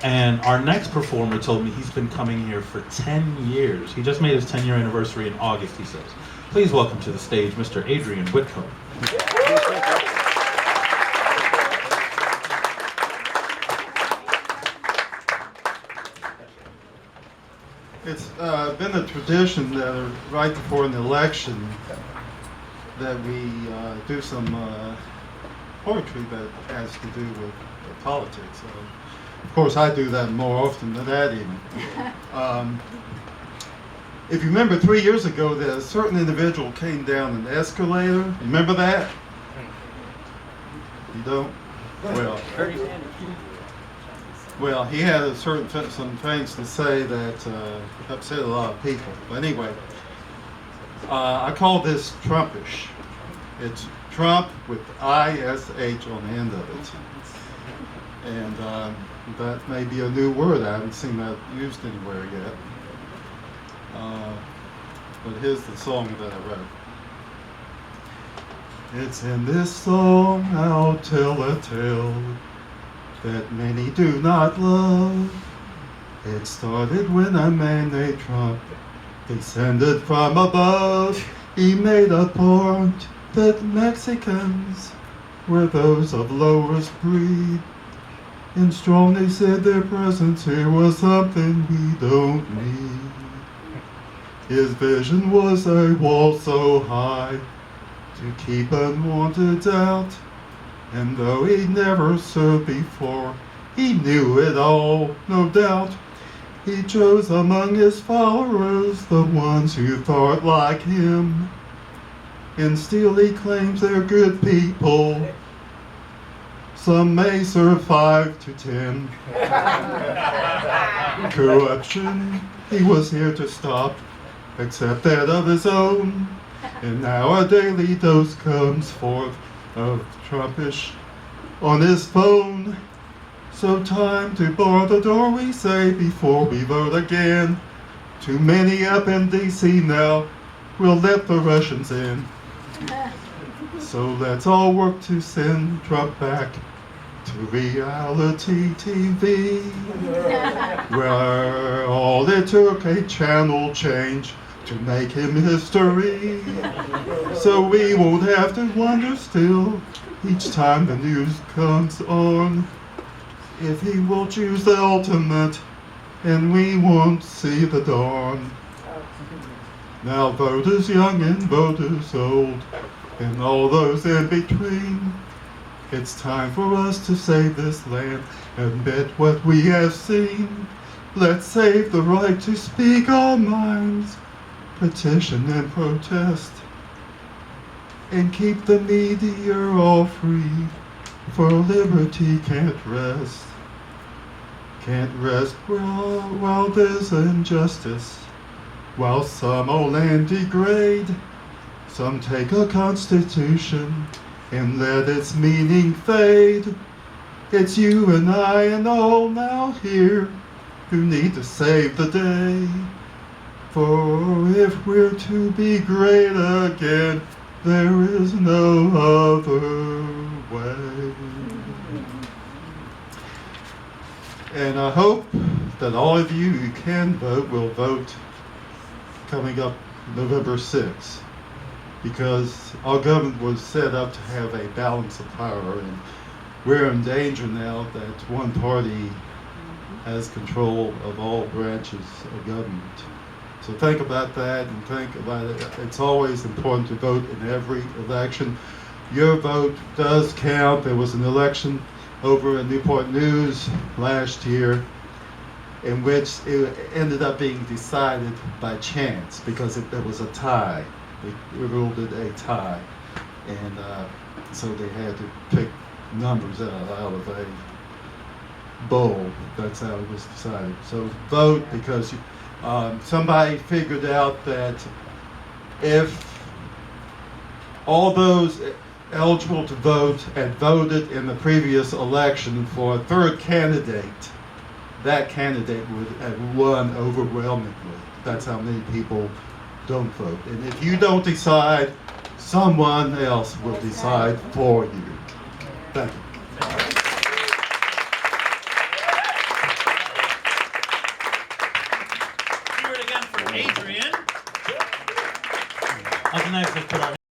And our next performer told me he's been coming here for 10 years. He just made his 10-year anniversary in August, he says. Please welcome to the stage Mr. Adrian Whitcomb. It's been a tradition that right before an election that we do some poetry that has to do with politics. Of course, I do that more often than that even. If you remember 3 years ago, that a certain individual came down an escalator. Remember that? You don't? Well, he had some things to say that upset a lot of people. But anyway, I call this Trumpish. It's Trump with ISH on the end of it. And that may be a new word. I haven't seen that used anywhere yet. But here's the song that I wrote. It's in this song I'll tell a tale that many do not love. It started when a man named Trump descended from above. He made a point that Mexicans were those of lowest breed, and strongly said their presence here was something we don't need. His vision was a wall so high to keep unwanteds out, and though he'd never served before, he knew it all, no doubt. He chose among his followers the ones who thought like him, and still he claims they're good people. Some may serve 5 to 10. Corruption he was here to stop, except that of his own. And now a daily dose comes forth of Trumpish on his phone. So time to bar the door, we say, before we vote again. Too many up in D.C. now, we'll let the Russians in. So let's all work to send Trump back to reality TV, where all it took a channel change to make him history. So we won't have to wonder still each time the news comes on if he will choose the ultimate, and we won't see the dawn. Now voters young and voters old, and all those in between, it's time for us to save this land and admit what we have seen. Let's save the right to speak our minds, petition and protest, and keep the media all free, for liberty can't rest. Can't rest while there's injustice, while some old land degrade. Some take a constitution and let its meaning fade. It's you and I and all now here who need to save the day. For if we're to be great again, there is no other way. And I hope that all of you who can vote will vote coming up November 6th, because our government was set up to have a balance of power, and we're in danger now that one party has control of all branches of government. So think about that and think about it. It's always important to vote in every election. Your vote does count. There was an election over at Newport News last year in which it ended up being decided by chance because there was a tie. They ruled it a tie. And so they had to pick numbers out of a bowl. That's how it was decided. So vote, because somebody figured out that if all those eligible to vote had voted in the previous election for a third candidate, that candidate would have won overwhelmingly. That's how many people don't vote. And if you don't decide, someone else will decide for you. Thank you. for Adrian. Up next, let's put our